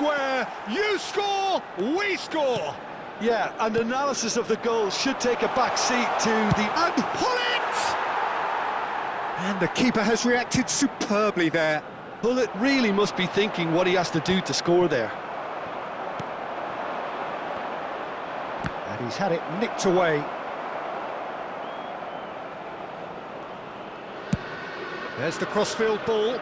square, you score, we score. Yeah, and analysis of the goal should take a back seat to the... And Pullet! And the keeper has reacted superbly there. Pullet really must be thinking what he has to do to score there. And he's had it nicked away. There's the crossfield ball.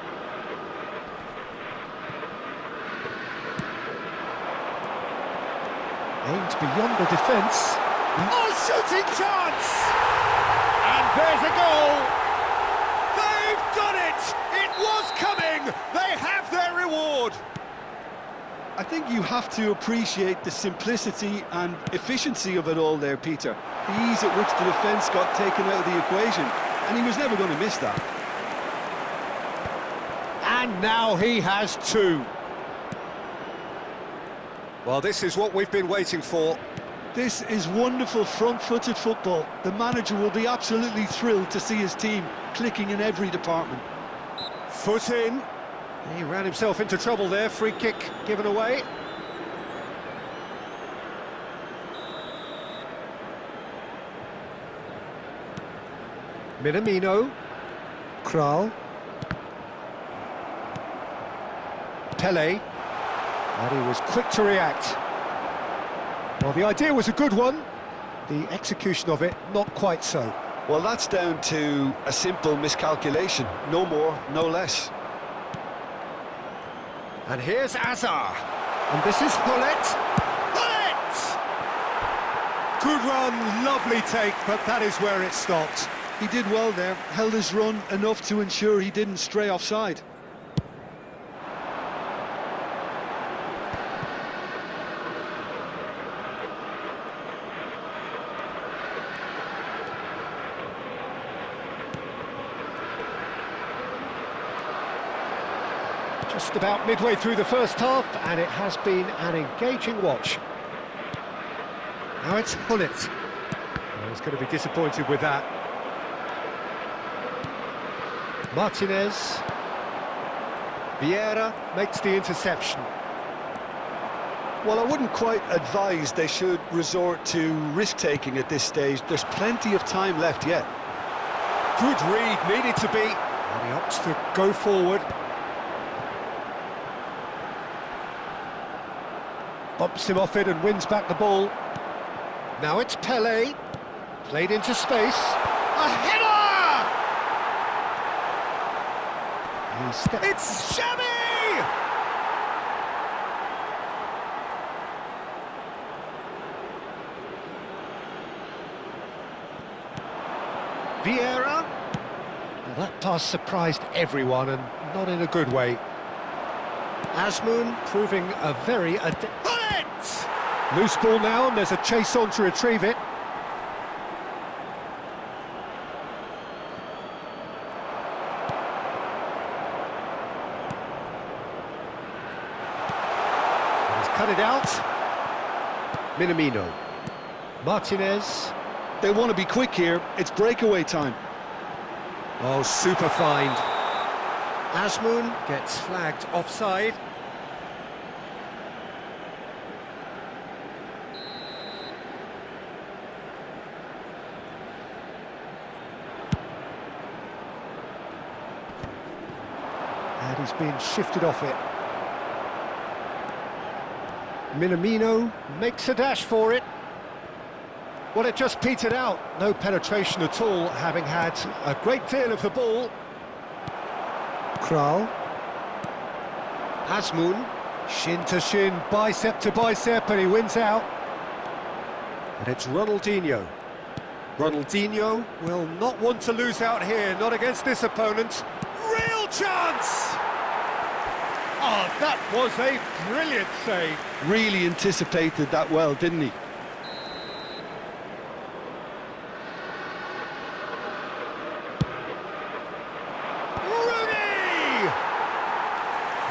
Aimed beyond the defence. Oh, shooting chance! And there's a goal! They've done it! It was coming! They have their reward! I think you have to appreciate the simplicity and efficiency of it all there, Peter. The ease at which the defence got taken out of the equation, and he was never going to miss that. And now he has two. Well, this is what we've been waiting for. This is wonderful front-footed football. The manager will be absolutely thrilled to see his team clicking in every department. Foot in. He ran himself into trouble there. Free kick given away. Minamino. Kral. Pele. And he was quick to react. Well, the idea was a good one. The execution of it, not quite so. Well, that's down to a simple miscalculation. No more, no less. And here's Azar. And this is Pullet. Pullet! Good run, lovely take, but that is where it stopped. He did well there, held his run enough to ensure he didn't stray offside. Just about midway through the first half, and it has been an engaging watch. Now it's Pullet. Oh, he's going to be disappointed with that. Martinez. Vieira makes the interception. Well, I wouldn't quite advise they should resort to risk-taking at this stage. There's plenty of time left yet. Good read, needed to be. And he opts to go forward. Bumps him off it and wins back the ball. Now it's Pele. Played into space. A header! It's Xavi! Vieira. Well, that pass surprised everyone, and not in a good way. Asmoon proving a very... Loose ball now, and there's a chase on to retrieve it. He's cut it out. Minamino. Martinez. They want to be quick here. It's breakaway time. Oh, super find. Asmoon gets flagged offside. And he's being shifted off it. Minamino makes a dash for it. Well, it just petered out. No penetration at all, having had a great deal of the ball. Kral. Asmoon. Shin to shin, bicep to bicep, and he wins out. And it's Ronaldinho. Ronaldinho will not want to lose out here, not against this opponent. Real chance! Oh, that was a brilliant save. Really anticipated that well, didn't he?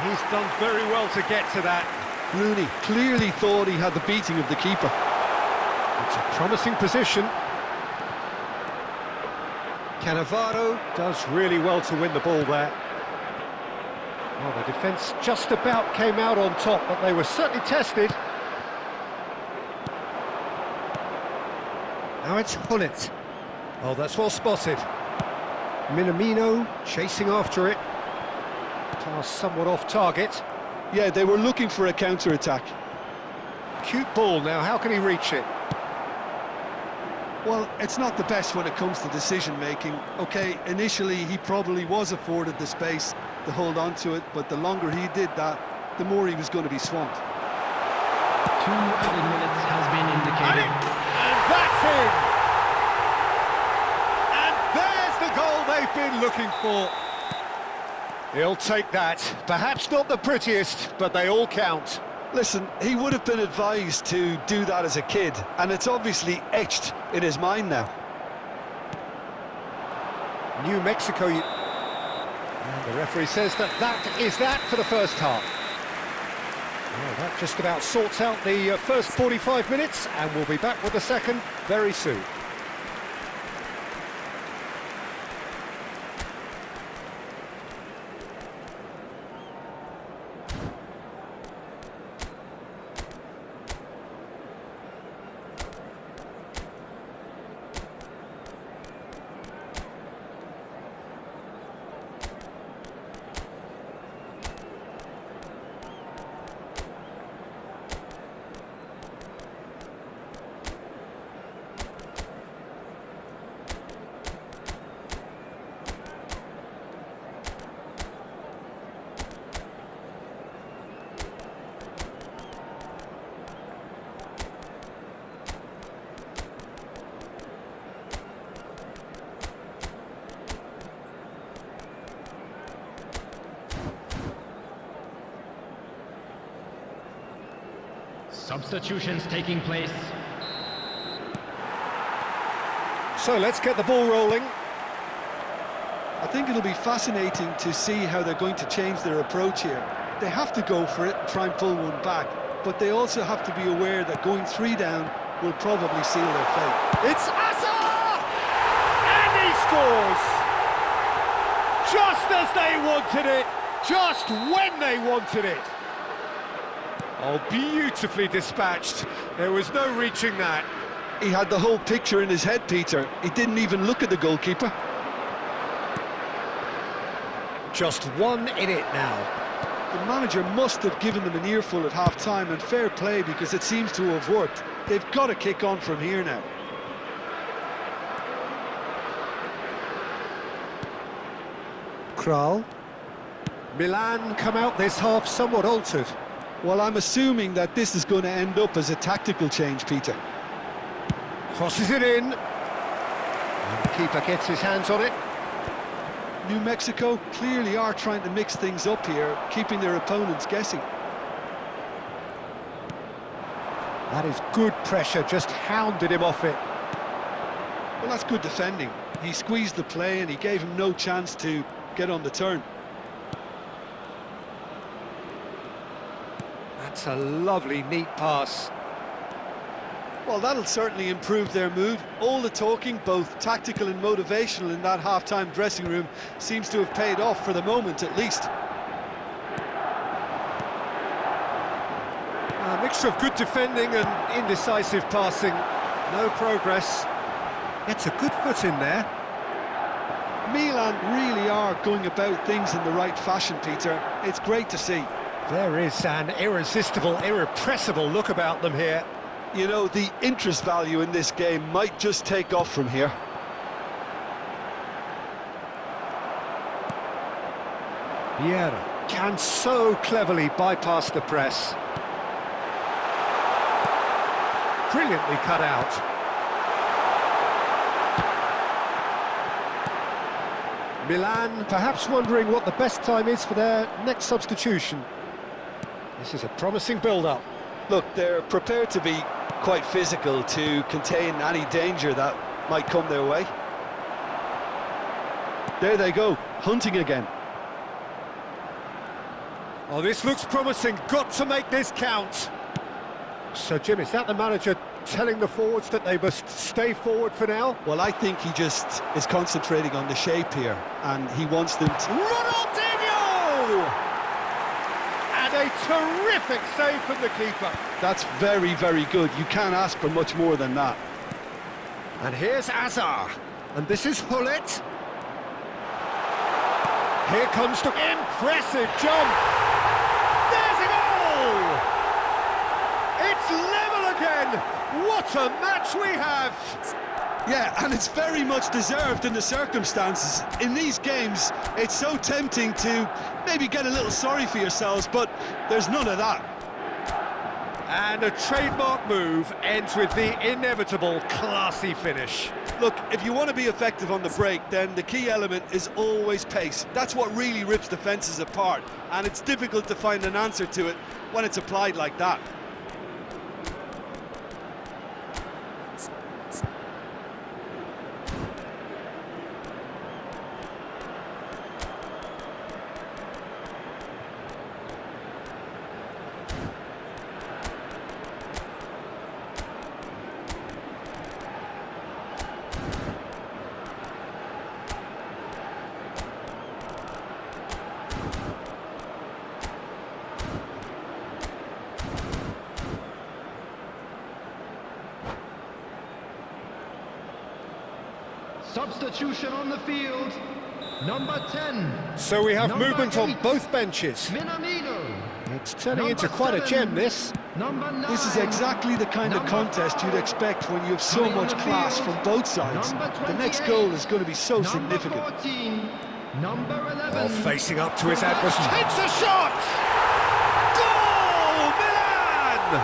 He's done very well to get to that. Rooney clearly thought he had the beating of the keeper. It's a promising position. Cannavaro does really well to win the ball there. Well, the defence just about came out on top, but they were certainly tested. Now it's Hullet. Oh, that's well spotted. Minamino chasing after it. Pass somewhat off target. Yeah, they were looking for a counter-attack. Cute ball now, how can he reach it? Well, it's not the best when it comes to decision-making. OK, initially he probably was afforded the space to hold on to it, but the longer he did that, the more he was going to be swamped. 2 added minutes has been indicated. And that's in! And there's the goal they've been looking for. He'll take that. Perhaps not the prettiest, but they all count. Listen, he would have been advised to do that as a kid, and it's obviously etched in his mind now. New Mexico. And the referee says that is that for the first half. Well, that just about sorts out the first 45 minutes, and we'll be back with the second very soon. Substitutions taking place. So let's get the ball rolling. I think it'll be fascinating to see how they're going to change their approach here. They have to go for it and try and pull one back, but they also have to be aware that going 3 down will probably seal their fate. It's Asa! And he scores! Just as they wanted it, just when they wanted it. Oh, beautifully dispatched. There was no reaching that. He had the whole picture in his head, Peter. He didn't even look at the goalkeeper. Just one in it now. The manager must have given them an earful at half-time, and fair play because it seems to have worked. They've got to kick on from here now. Kral. Milan come out this half somewhat altered. Well, I'm assuming that this is going to end up as a tactical change, Peter. Crosses it in. And the keeper gets his hands on it. New Mexico clearly are trying to mix things up here, keeping their opponents guessing. That is good pressure, just hounded him off it. Well, that's good defending. He squeezed the play and he gave him no chance to get on the turn. That's a lovely, neat pass. Well, that'll certainly improve their mood. All the talking, both tactical and motivational in that half-time dressing room, seems to have paid off for the moment, at least. A mixture of good defending and indecisive passing. No progress. Gets a good foot in there. Milan really are going about things in the right fashion, Peter. It's great to see. There is an irresistible, irrepressible look about them here. You know, the interest value in this game might just take off from here. Vieira can so cleverly bypass the press. Brilliantly cut out. Milan perhaps wondering what the best time is for their next substitution. This is a promising build-up. Look, they're prepared to be quite physical to contain any danger that might come their way. There they go, hunting again. Oh, this looks promising. Got to make this count. So, Jim, is that the manager telling the forwards that they must stay forward for now? Well, I think he just is concentrating on the shape here, and he wants them to... Ronaldinho! And a terrific save from the keeper. That's very, very good. You can't ask for much more than that. And here's Azar. And this is Hullet. Here comes the impressive jump. There's a goal! It's level again. What a match we have. Yeah, and it's very much deserved in the circumstances. In these games, it's so tempting to maybe get a little sorry for yourselves, but there's none of that. And a trademark move ends with the inevitable classy finish. Look, if you want to be effective on the break, then the key element is always pace. That's what really rips defences apart, and it's difficult to find an answer to it when it's applied like that. Substitution on the field. Number 10. So we have Number movement on 8. both benches. Minamino. It's turning Number into quite a 7. gem, this. Number 9. This is exactly the kind of Number contest you'd 5. expect when you have so Coming on much the class field. from both sides. Number The next 28. goal is going to be so Number significant. 14. Number 11. Oh, facing up to his adversary. Takes a shot! Goal! Milan!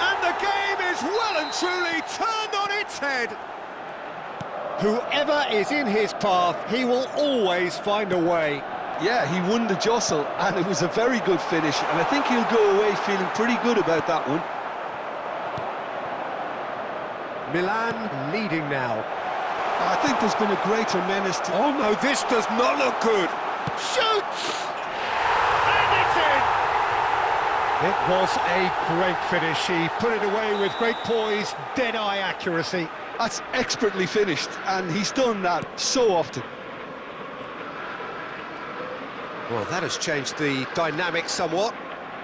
And the game is well and truly turned on its head. Whoever is in his path, he will always find a way. Yeah, he won the jostle, and it was a very good finish, and I think he'll go away feeling pretty good about that one. Milan leading now. I think there's been a greater menace to... Oh no, this does not look good. Shoots! And it's in! It was a great finish. He put it away with great poise, dead-eye accuracy. That's expertly finished, and he's done that so often. Well, that has changed the dynamic somewhat.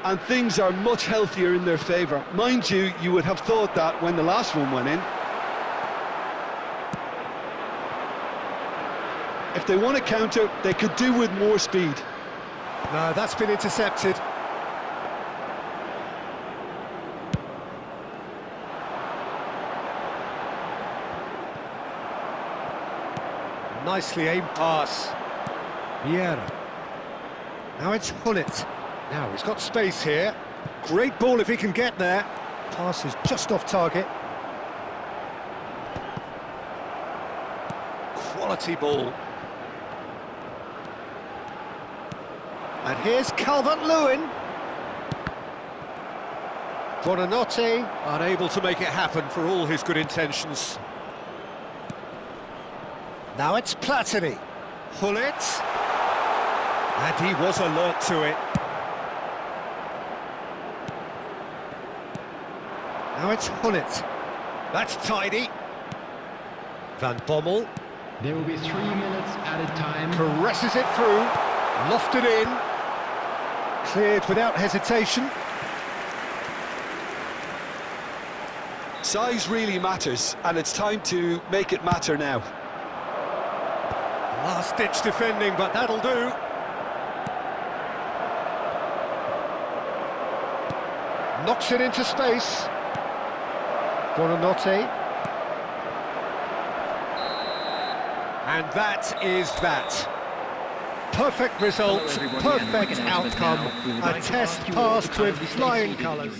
And things are much healthier in their favour. Mind you, you would have thought that when the last one went in. If they want to counter, they could do with more speed. No, that's been intercepted. Nicely aimed pass. Vieira. Now it's Hullet. Now he's got space here. Great ball if he can get there. Pass is just off target. Quality ball. And here's Calvert-Lewin. Buonanotte, unable to make it happen for all his good intentions. Now it's Platini. Hullet. And he was alert to it. Now it's Hullet. That's tidy. Van Bommel. There will be 3 minutes added time. Caresses it through. Lofted in. Cleared without hesitation. Size really matters, and it's time to make it matter now. Last-ditch defending, but that'll do. Knocks it into space. Buonanotte. And that is that. Perfect result, perfect outcome. A test passed with flying colours.